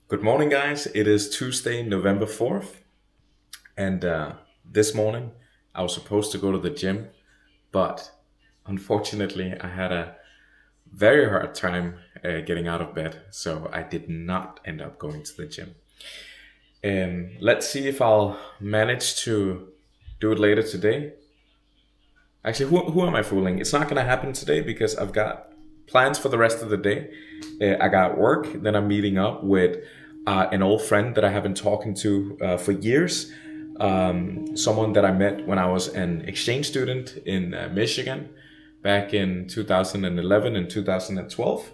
Good morning, guys. It is Tuesday, November 4th, and this morning I was supposed to go to the gym, but unfortunately I had a very hard time getting out of bed, so I did not end up going to the gym. Let's see if I'll manage to do it later today. Actually, who am I fooling? It's not going to happen today because I've got plans for the rest of the day. I got work, then I'm meeting up with an old friend that I have been talking to for years. Someone that I met when I was an exchange student in Michigan back in 2011 and 2012.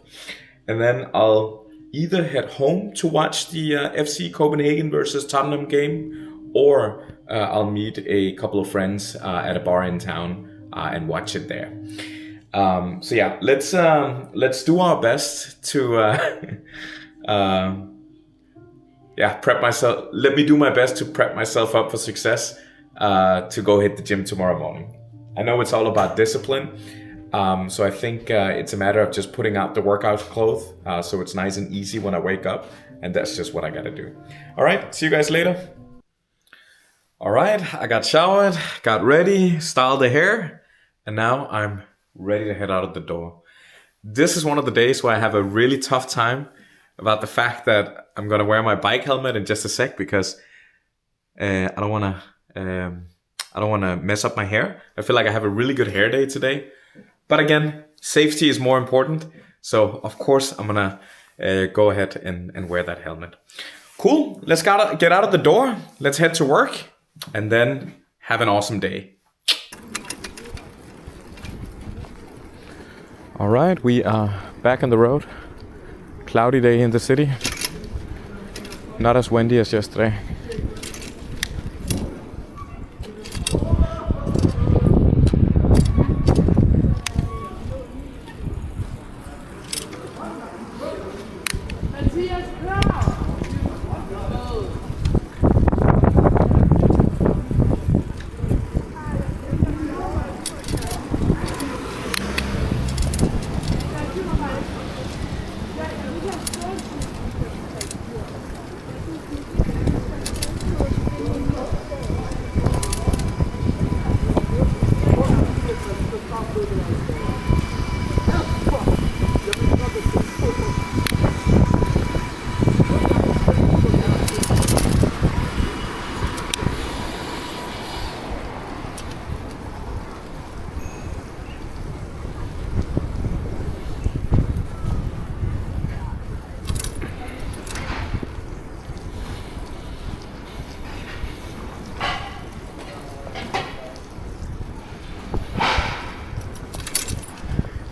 And then I'll either head home to watch the FC Copenhagen versus Tottenham game, or I'll meet a couple of friends at a bar in town and watch it there. So yeah, let's do our best to uh, yeah, prep myself. Let me do my best to prep myself up for success to go hit the gym tomorrow morning. I know it's all about discipline, so I think it's a matter of just putting out the workout clothes so it's nice and easy when I wake up, and that's just what I gotta do. All right, see you guys later. All right, I got showered, got ready, styled the hair, and now I'm ready to head out of the door. This is one of the days where I have a really tough time about the fact that I'm gonna wear my bike helmet in just a sec because I don't wanna mess up my hair. I feel like I have a really good hair day today, but again, safety is more important. So of course I'm gonna go ahead and wear that helmet. Cool. Let's get out of the door. Let's head to work, and then have an awesome day. All right, we are back on the road. Cloudy day in the city. Not as windy as yesterday.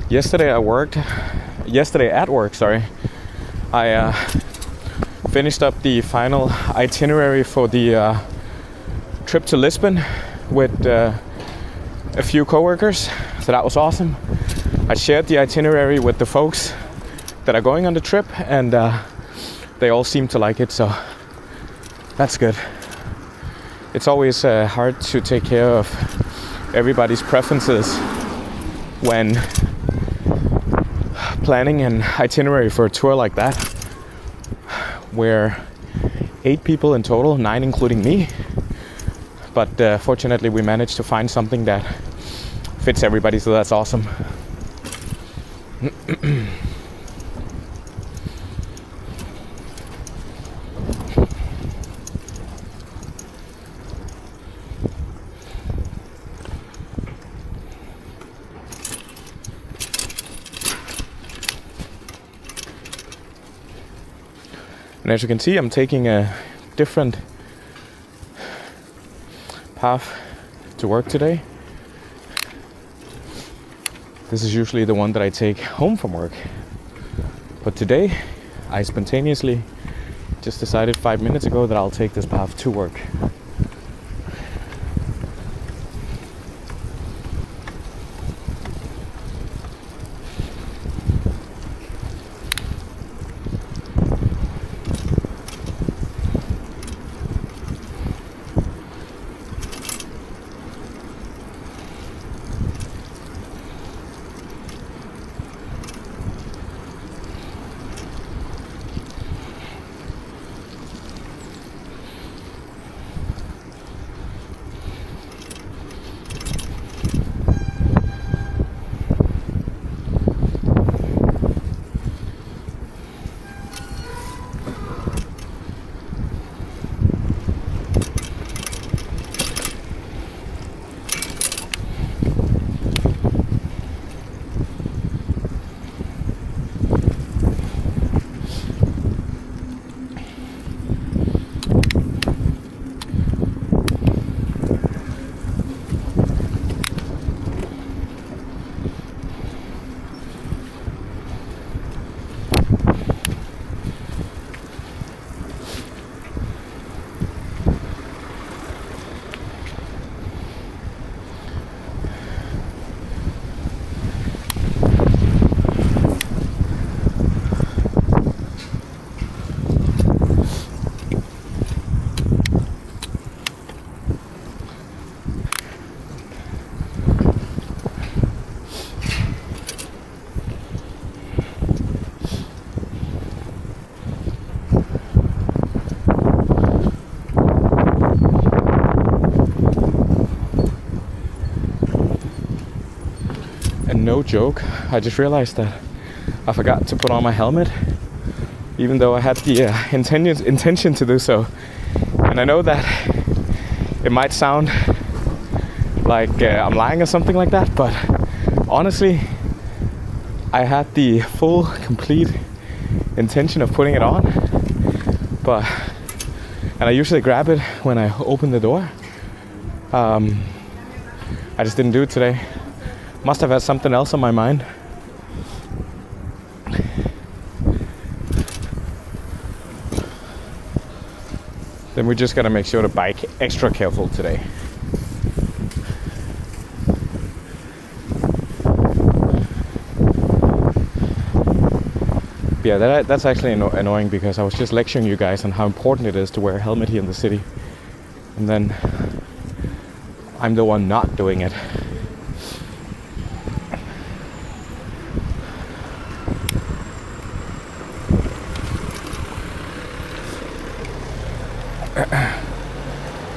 Yesterday at work, I finished up the final itinerary for the trip to Lisbon with a few coworkers, so that was awesome. I shared the itinerary with the folks that are going on the trip, and they all seem to like it, so that's good. It's always hard to take care of everybody's preferences when planning an itinerary for a tour like that, where 8 people in total, 9 including me, but fortunately we managed to find something that fits everybody, so that's awesome. And as you can see, I'm taking a different path to work today. This is usually the one that I take home from work. But today, I spontaneously just decided 5 minutes ago that I'll take this path to work. no joke. I just realized that I forgot to put on my helmet, even though I had the intention to do so. And I know that it might sound like I'm lying or something like that, but honestly, I had the full, complete intention of putting it on, and I usually grab it when I open the door. I just didn't do it today. Must have had something else on my mind. Then we just gotta make sure to bike extra careful today. Yeah, that's actually annoying, because I was just lecturing you guys on how important it is to wear a helmet here in the city, and then I'm the one not doing it.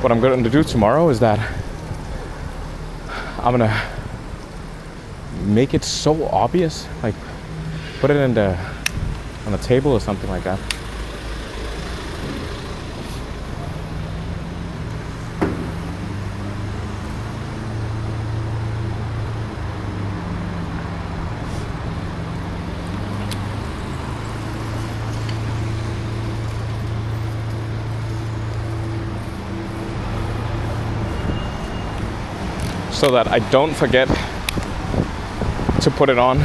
What I'm going to do tomorrow is that I'm gonna make it so obvious, like put it on the table or something like that. So that I don't forget to put it on.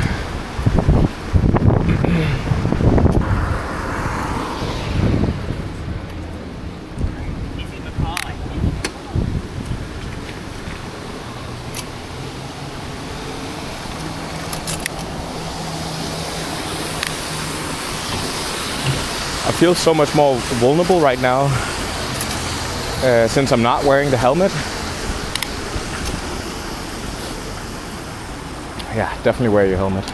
I feel so much more vulnerable right now since I'm not wearing the helmet. Yeah, definitely wear your helmet.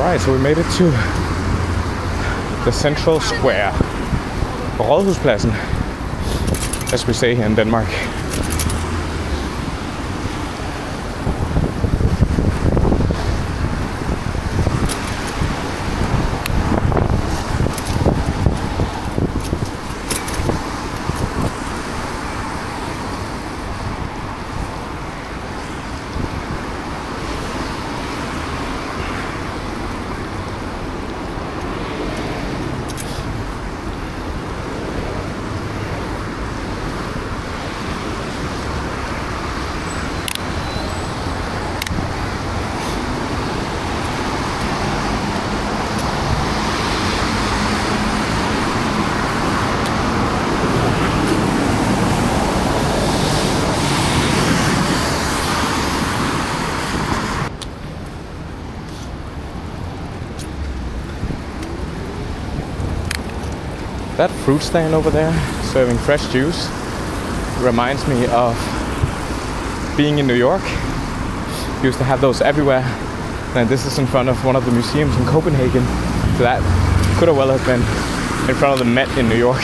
Alright, so we made it to the central square. Rådhuspladsen, as we say here in Denmark. That fruit stand over there, serving fresh juice, reminds me of being in New York. We used to have those everywhere. And this is in front of one of the museums in Copenhagen. So that could have well have been in front of the Met in New York.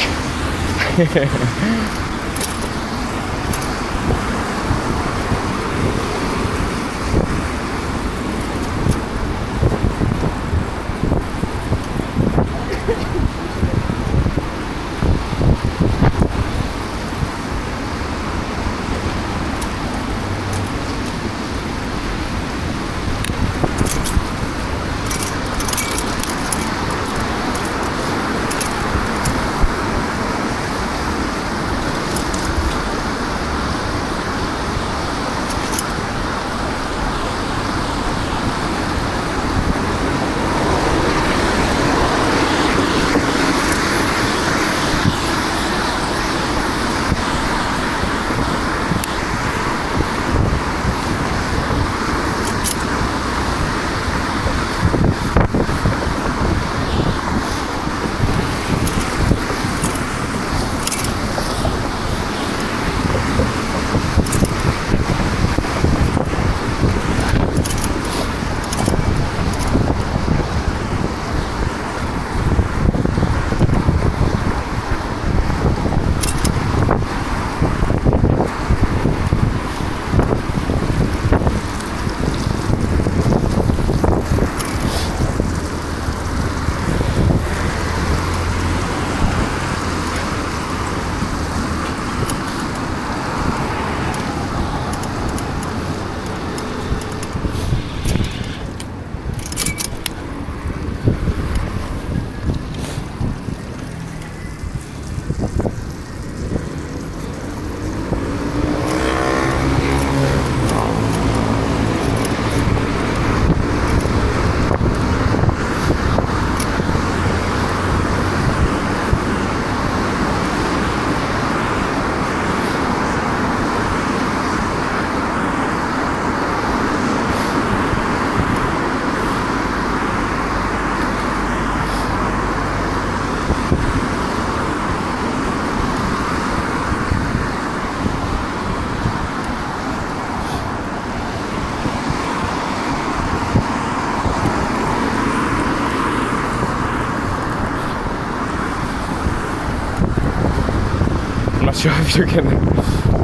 Not sure if you can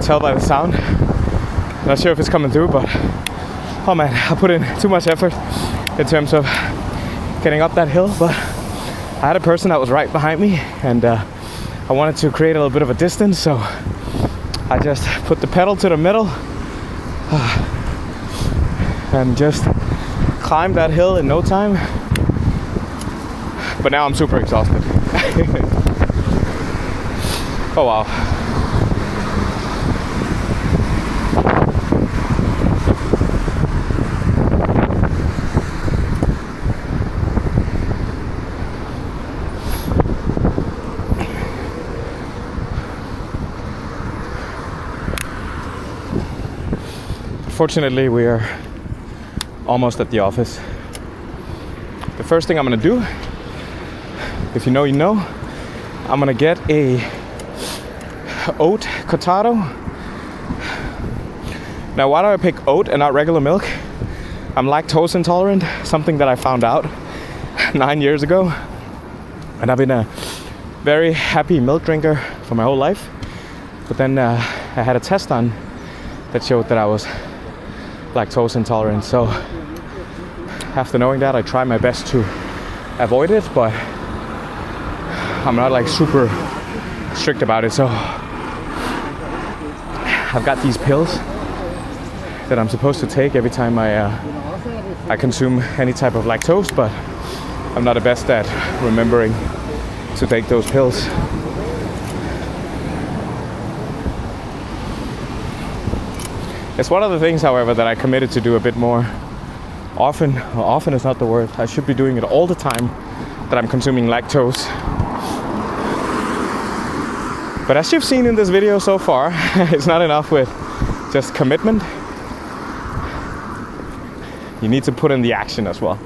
tell by the sound. Not sure if it's coming through, but oh man, I put in too much effort in terms of getting up that hill. But I had a person that was right behind me, and I wanted to create a little bit of a distance, so I just put the pedal to the middle and just climbed that hill in no time. But now I'm super exhausted. Oh wow. Fortunately, we are almost at the office. The first thing I'm gonna do, if you know, you know, I'm gonna get a oat cortado. Now, why do I pick oat and not regular milk? I'm lactose intolerant, something that I found out 9 years ago, and I've been a very happy milk drinker for my whole life. But then I had a test done that showed that I was lactose intolerant. So after knowing that, I try my best to avoid it, but I'm not like super strict about it. So I've got these pills that I'm supposed to take every time I consume any type of lactose, but I'm not the best at remembering to take those pills. It's one of the things, however, that I committed to do a bit more often. Well, often is not the word. I should be doing it all the time that I'm consuming lactose. But as you've seen in this video so far, it's not enough with just commitment. You need to put in the action as well.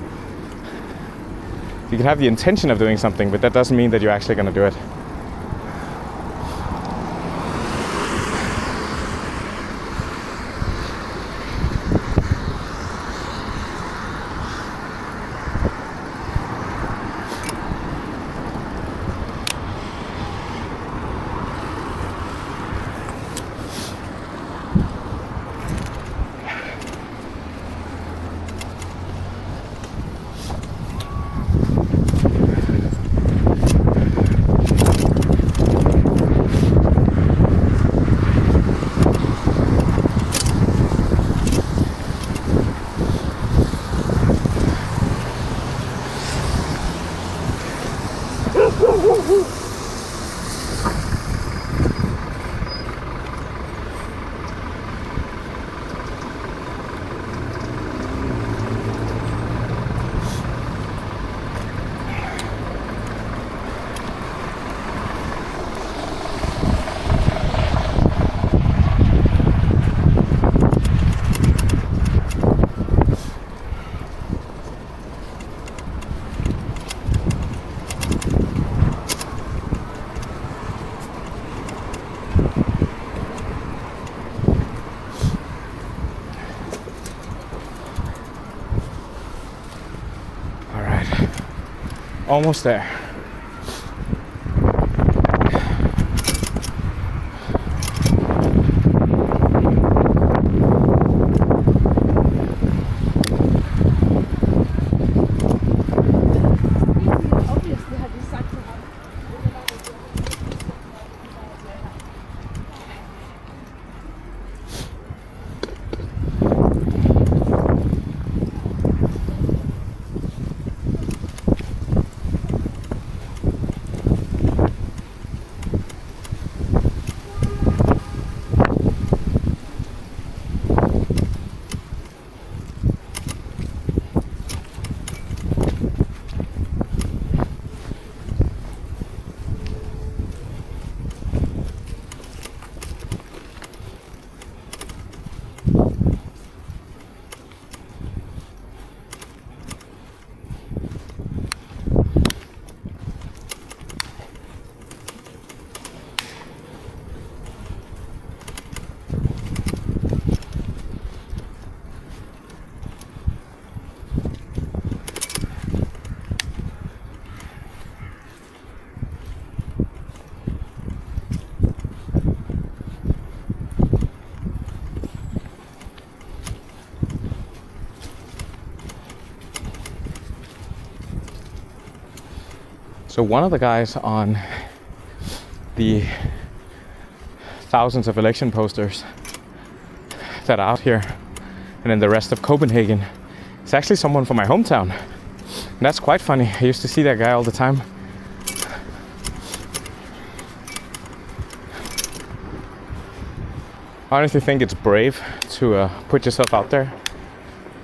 You can have the intention of doing something, but that doesn't mean that you're actually going to do it. Almost there. So one of the guys on the thousands of election posters that are out here and in the rest of Copenhagen is actually someone from my hometown. And that's quite funny. I used to see that guy all the time. I honestly think it's brave to put yourself out there,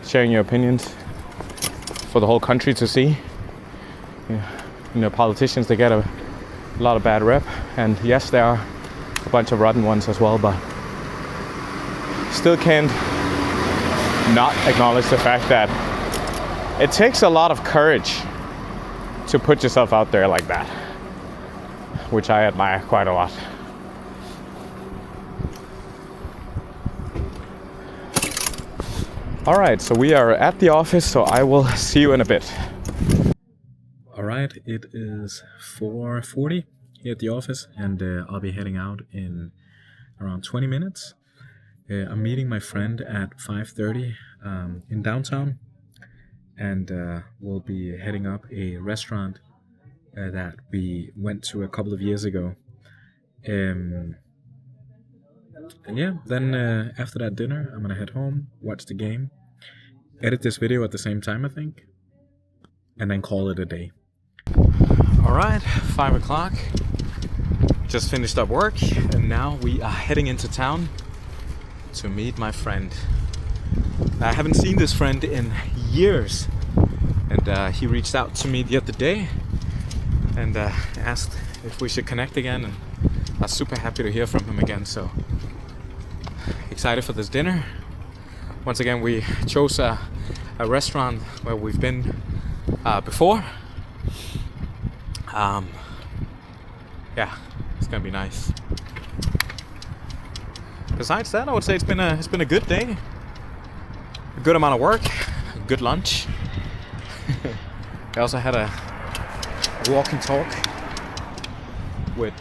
sharing your opinions for the whole country to see. You know, politicians, they get a lot of bad rep, and yes, there are a bunch of rotten ones as well, but still can't not acknowledge the fact that it takes a lot of courage to put yourself out there like that, which I admire quite a lot. All right, so we are at the office, so I will see you in a bit. right, it is 4:40 here at the office, and I'll be heading out in around 20 minutes. I'm meeting my friend at 5:30 in downtown, and we'll be heading up a restaurant that we went to a couple of years ago. And yeah, then after that dinner, I'm gonna head home, watch the game, edit this video at the same time, I think, and then call it a day. All right, 5 o'clock. Just finished up work, and now we are heading into town to meet my friend. I haven't seen this friend in years, and he reached out to me the other day and asked if we should connect again, and I was super happy to hear from him again. So excited for this dinner. Once again, we chose a restaurant where we've been before. Yeah, it's gonna be nice. Besides that, I would say it's been a good day. A good amount of work, a good lunch. I also had a walk and talk with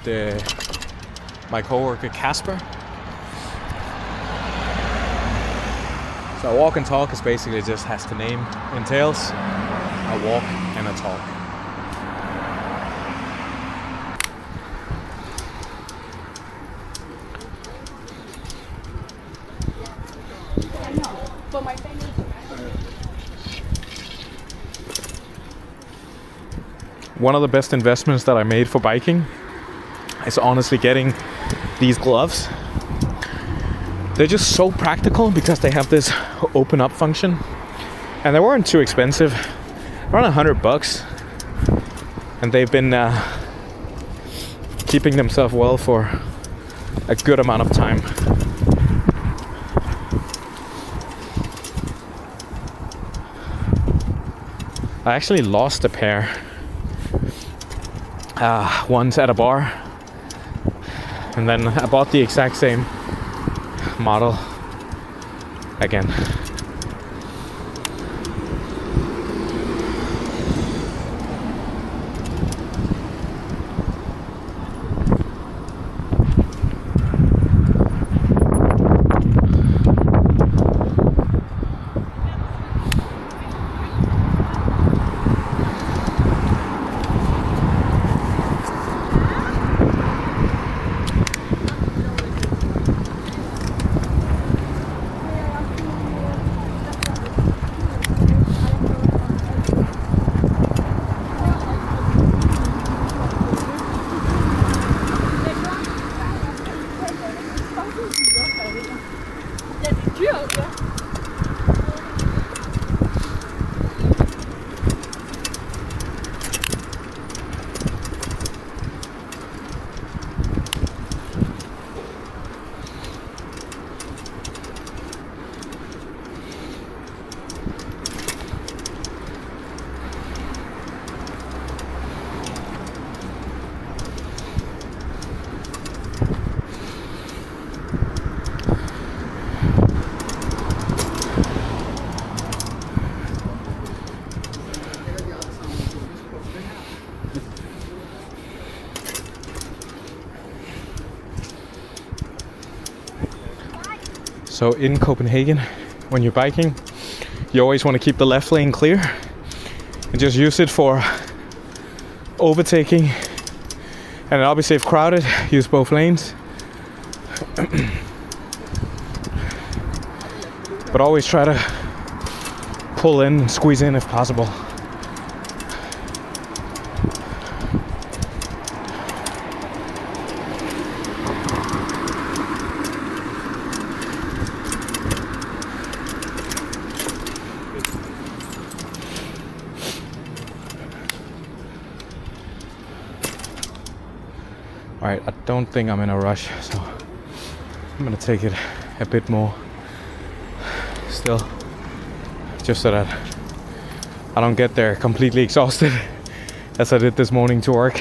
my coworker Casper. So a walk and talk is basically just, as the name entails, a walk and a talk. One of the best investments that I made for biking is honestly getting these gloves. They're just so practical because they have this open up function, and they weren't too expensive, around $100, and they've been keeping themselves well for a good amount of time. I actually lost a pair once at a bar, and then I bought the exact same model again. So in Copenhagen, when you're biking, you always want to keep the left lane clear and just use it for overtaking. And obviously if crowded, use both lanes. But always try to pull in and squeeze in if possible. Alright, I don't think I'm in a rush, so I'm gonna take it a bit more still, just so that I don't get there completely exhausted as I did this morning to work.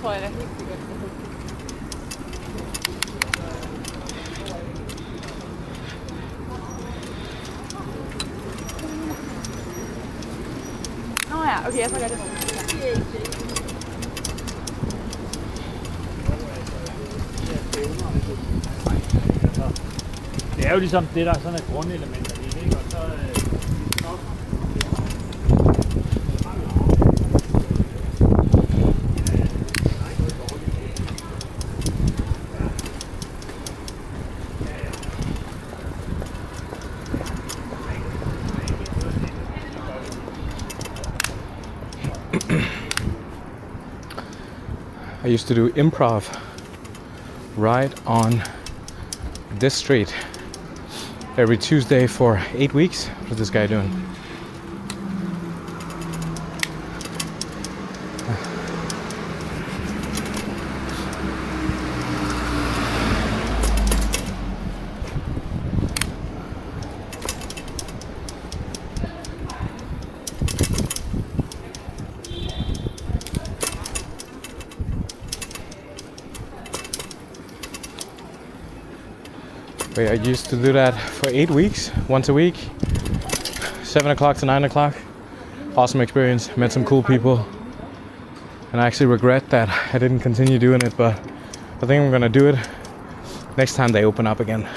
tror jeg da helt sikkert. Nå ja, okay, jeg får gøre det. Det er jo ligesom det, der sådan er grundelementer i det, ikke? Og så... I used to do improv right on this street every Tuesday for 8 weeks. What is this guy doing? Wait, I used to do that for 8 weeks, once a week, 7 o'clock to 9 o'clock. Awesome experience, met some cool people. And I actually regret that I didn't continue doing it, but I think I'm gonna do it next time they open up again.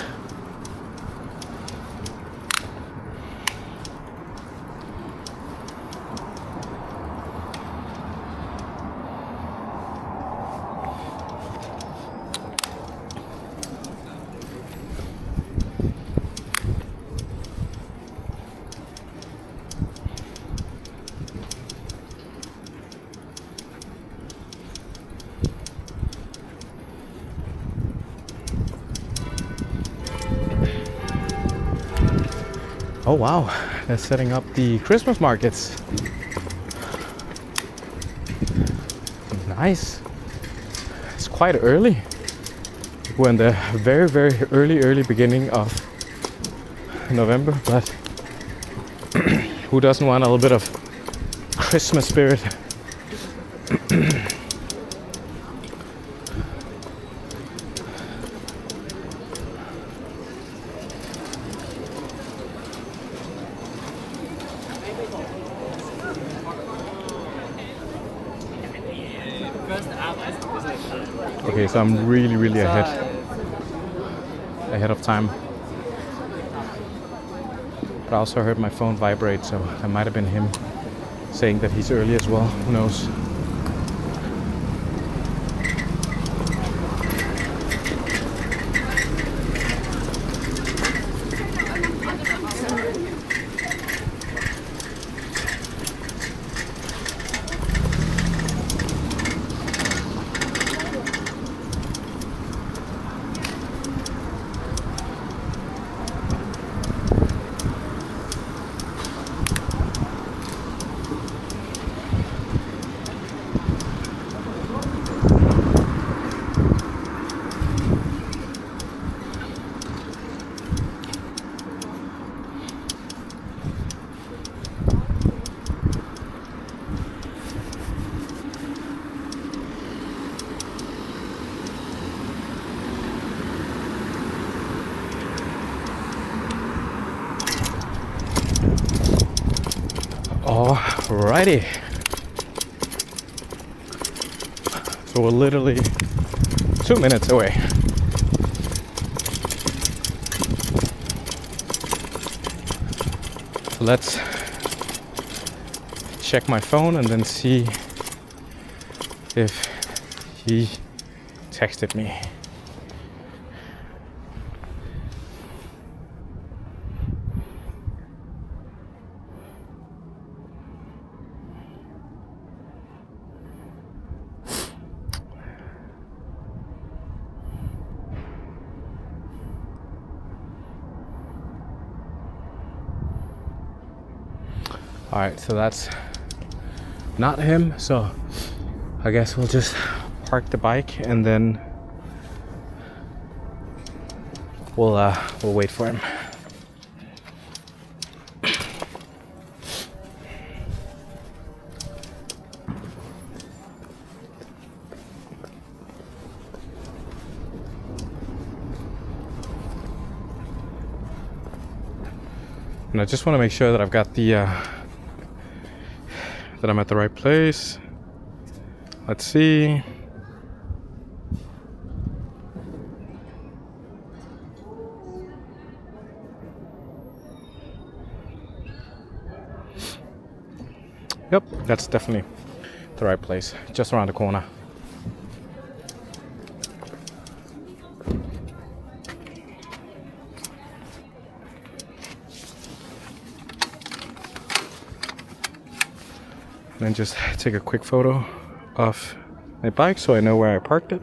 Oh wow, they're setting up the Christmas markets. Nice. It's quite early. We're in the very, very early beginning of November, but who doesn't want a little bit of Christmas spirit? Okay, so I'm really ahead of time. But I also heard my phone vibrate, so that might have been him saying that he's early as well. Who knows? Alrighty. So we're literally 2 minutes away. So let's check my phone and then see if he texted me. Alright, so that's not him, so I guess we'll just park the bike and then we'll wait for him. And I just want to make sure that I've got the that I'm at the right place. Let's see. Yep, that's definitely the right place. Just around the corner. And then just take a quick photo of my bike so I know where I parked it.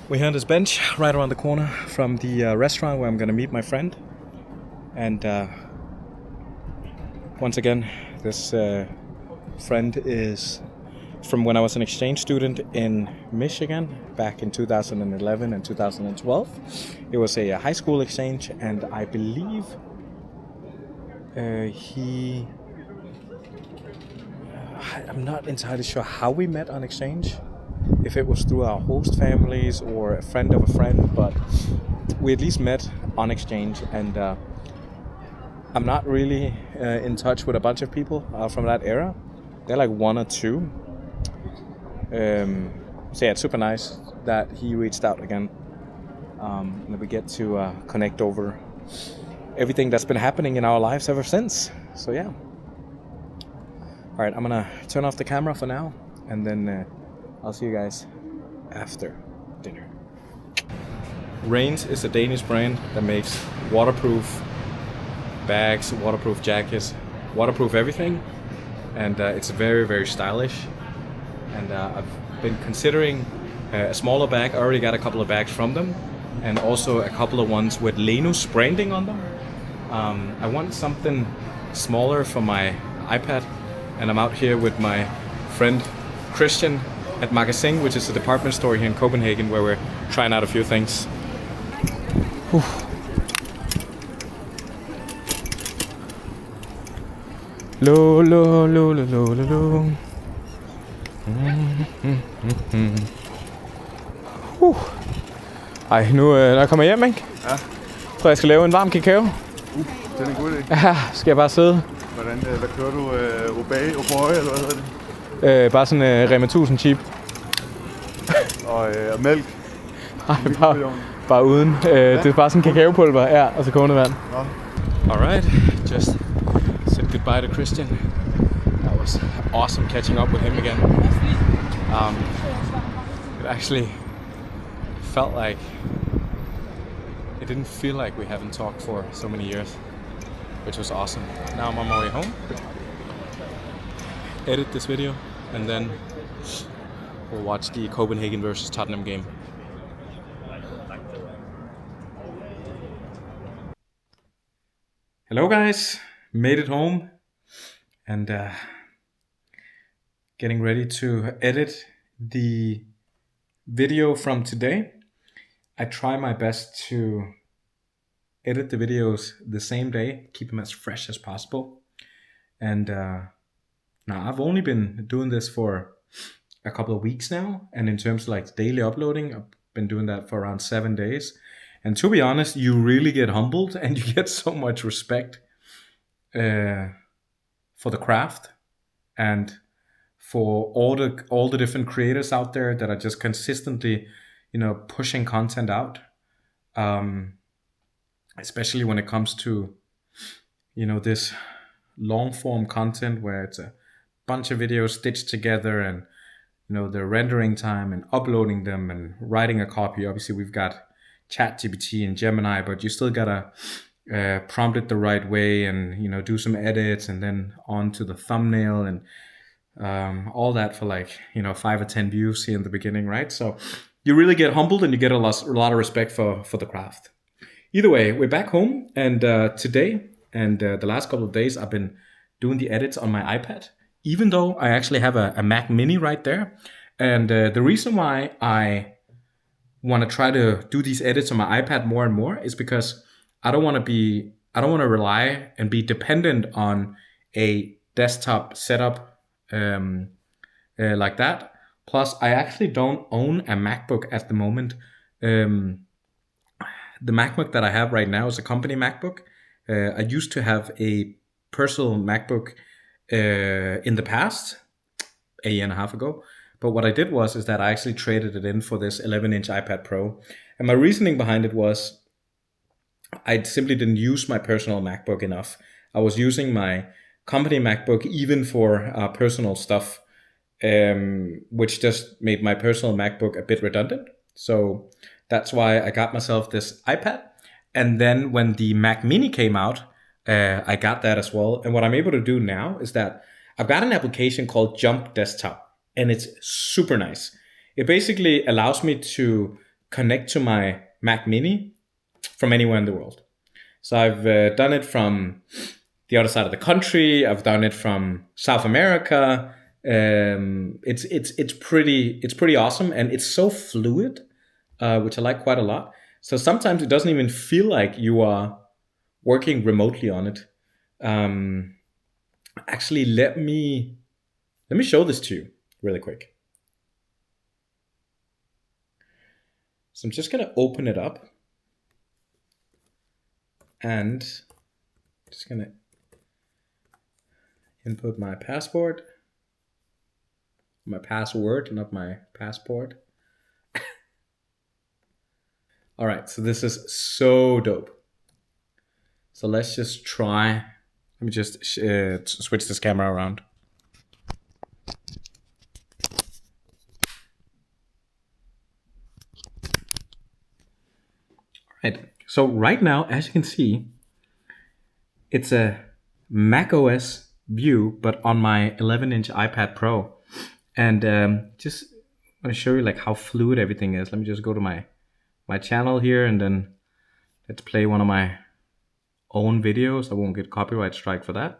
We're here on this bench right around the corner from the restaurant where I'm gonna meet my friend. And once again, this friend is from when I was an exchange student in Michigan back in 2011 and 2012. It was a high school exchange, and I believe I'm not entirely sure how we met on exchange. If it was through our host families or a friend of a friend, but we at least met on exchange, and I'm not really in touch with a bunch of people from that era. They're like one or two. So yeah, it's super nice that he reached out again, and that we get to connect over everything that's been happening in our lives ever since. So yeah. All right, I'm gonna turn off the camera for now, and then I'll see you guys after dinner. Rains is a Danish brand that makes waterproof bags, waterproof jackets, waterproof everything, and it's very, very stylish. And I've been considering a smaller bag. I already got a couple of bags from them, and also a couple of ones with Lenus branding on them. I want something smaller for my iPad, and I'm out here with my friend Christian at Magasin, which is a department store here in Copenhagen, where we're trying out a few things. Whew. Lo lo lo lo lo lo lo. Ej, nu når jeg kommer hjem, ikke? Ja. Så jeg skal lave en varm kakao. Det er en god idé. Ja, skal jeg bare sidde. Hvad kører du? Obey, eller hvad hedder det? Bare sådan Rema 1000 cheap. Og mælk? Nej, bare uden. Det er bare sådan kakaopulver, ja, og så kogende vand. Alright, just said goodbye to Christian. That was awesome catching up with him again. It actually felt like, it didn't feel like we haven't talked for so many years, which was awesome. Now I'm on my way home, edit this video, and then we'll watch the Copenhagen versus Tottenham game. Hello guys, made it home, and getting ready to edit the video from today. I try my best to edit the videos the same day, keep them as fresh as possible. And now I've only been doing this for a couple of weeks now, and in terms of like daily uploading, I've been doing that for around 7 days. And to be honest, you really get humbled and you get so much respect for the craft and for all the different creators out there that are just consistently, pushing content out. Especially when it comes to, this long form content where it's a bunch of videos stitched together, and the rendering time and uploading them and writing a copy. Obviously we've got ChatGPT and Gemini, but you still gotta prompt it the right way, and do some edits, and then on to the thumbnail, and all that for 5 or 10 views here in the beginning, right? So you really get humbled, and you get a lot of respect for the craft. Either way, we're back home, and today and the last couple of days I've been doing the edits on my iPad, even though I actually have a Mac Mini right there, And the reason why I want to try to do these edits on my iPad more and more is because I don't want to rely and be dependent on a desktop setup like that. Plus, I actually don't own a MacBook at the moment. Um, the MacBook that I have right now is a company MacBook. I used to have a personal MacBook in the past, a year and a half ago. But what I did was is that I actually traded it in for this 11-inch iPad Pro. And my reasoning behind it was I simply didn't use my personal MacBook enough. I was using my company MacBook even for personal stuff, which just made my personal MacBook a bit redundant. So that's why I got myself this iPad. And then when the Mac Mini came out, I got that as well. And what I'm able to do now is that I've got an application called Jump Desktop, and it's super nice. It basically allows me to connect to my Mac Mini from anywhere in the world. So I've done it from the other side of the country. I've done it from South America. It's pretty awesome, and it's so fluid, which I like quite a lot. So sometimes it doesn't even feel like you are working remotely on it. Actually, let me show this to you really quick. So I'm just gonna open it up, and just gonna input my password, not my passport. All right, so this is so dope. So let's just try. Let me just switch this camera around. All right, so right now, as you can see, it's a Mac OS view, but on my 11-inch iPad Pro. And just want to show you like how fluid everything is. Let me just go to my channel here, and then let's play one of my own videos. I won't get copyright strike for that.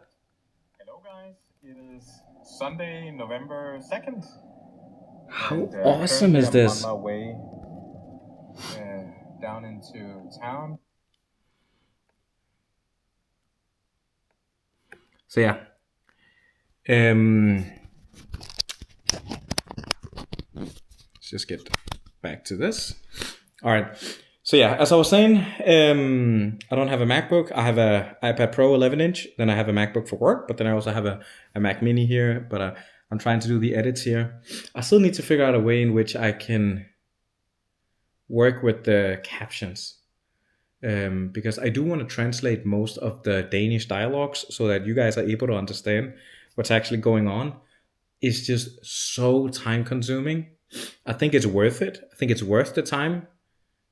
Hello guys, it is Sunday, November 2nd. How awesome is this? I'm on my way down into town. So yeah. Let's just get back to this. All right. So yeah, as I was saying, I don't have a MacBook. I have a iPad Pro 11-inch. Then I have a MacBook for work, but then I also have a Mac Mini here. But I'm trying to do the edits here. I still need to figure out a way in which I can work with the captions, because I do want to translate most of the Danish dialogues so that you guys are able to understand what's actually going on. It's just so time consuming. I think it's worth it. I think it's worth the time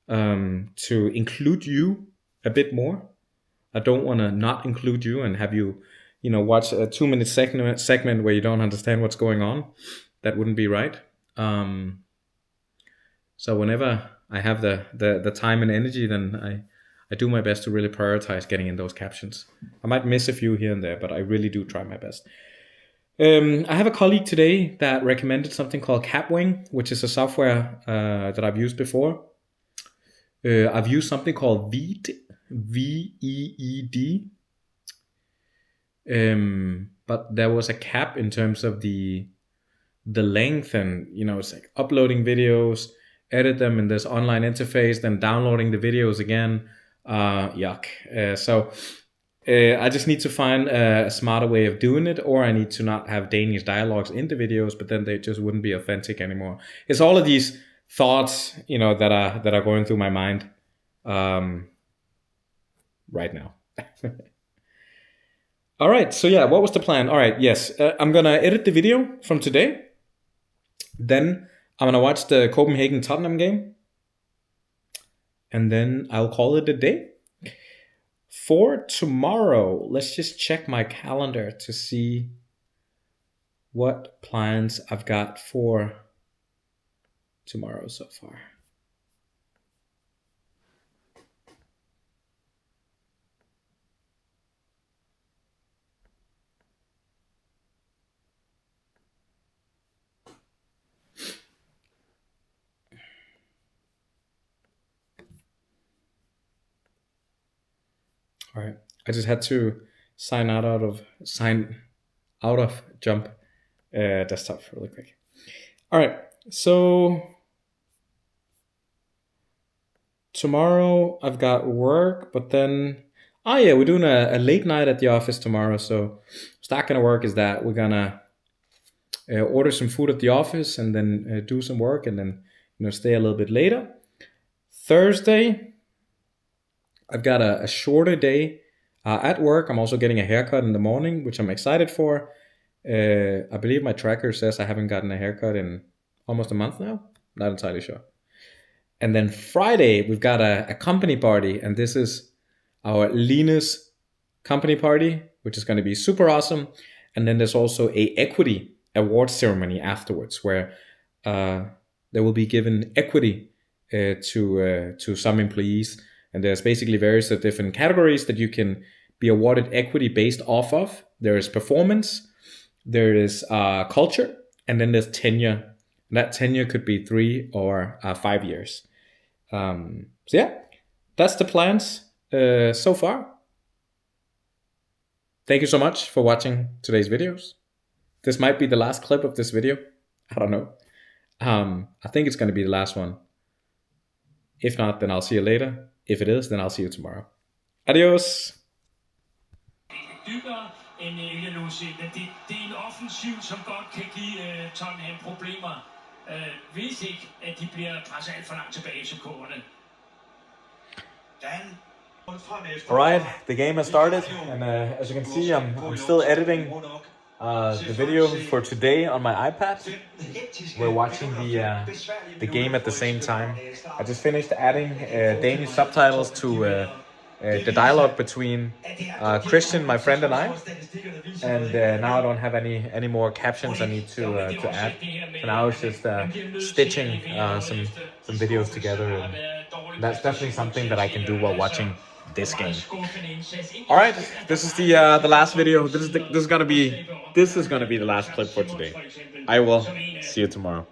to include you a bit more. I don't want to not include you and have you, watch a 2-minute segment where you don't understand what's going on. That wouldn't be right. So whenever I have the time and energy, then I do my best to really prioritize getting in those captions. I might miss a few here and there, but I really do try my best. I have a colleague today that recommended something called Capwing, which is a software that I've used before. I've used something called Veed, Veed. But there was a cap in terms of the length, and it's like uploading videos, edit them in this online interface, then downloading the videos again. Yuck. So I just need to find a smarter way of doing it, or I need to not have Danish dialogues in the videos, but then they just wouldn't be authentic anymore. It's all of these thoughts, that are going through my mind right now. All right, so yeah, what was the plan? All right, yes, I'm gonna edit the video from today. Then I'm gonna watch the Copenhagen Tottenham game, and then I'll call it a day. For tomorrow, let's just check my calendar to see what plans I've got for tomorrow so far. All right. I just had to sign out of Jump desktop really quick. All right. So tomorrow I've got work, but then we're doing a late night at the office tomorrow. So what's not gonna work is that we're gonna order some food at the office and then do some work and then stay a little bit later. Thursday, I've got a shorter day at work. I'm also getting a haircut in the morning, which I'm excited for. I believe my tracker says I haven't gotten a haircut in almost a month now. Not entirely sure. And then Friday, we've got a company party, and this is our Linus company party, which is going to be super awesome. And then there's also a equity award ceremony afterwards, where there will be given equity to some employees. And there's basically various different categories that you can be awarded equity based off of. There is performance, there is culture, and then there's tenure. And that tenure could be 3 or 5 years. So yeah, that's the plans so far. Thank you so much for watching today's videos. This might be the last clip of this video. I don't know. I think it's going to be the last one. If not, then I'll see you later. If it is, then I'll see you tomorrow. Adios! Dybere end jeg nu se, men det er en offensiv, som godt kan give Tottenham problemer, hvis ikke, at de bliver presset alt for langt tilbage til kurverne. Alright, the game has started, and as you can see, I'm still editing the video for today on my iPad. We're watching the game at the same time. I just finished adding Danish subtitles to the dialogue between Christian, my friend, and I. And now I don't have any more captions I need to add. So now it's just stitching some videos together, and that's definitely something that I can do while watching this game. All right, this is the last video. This is gonna be the last clip for today. I will see you tomorrow.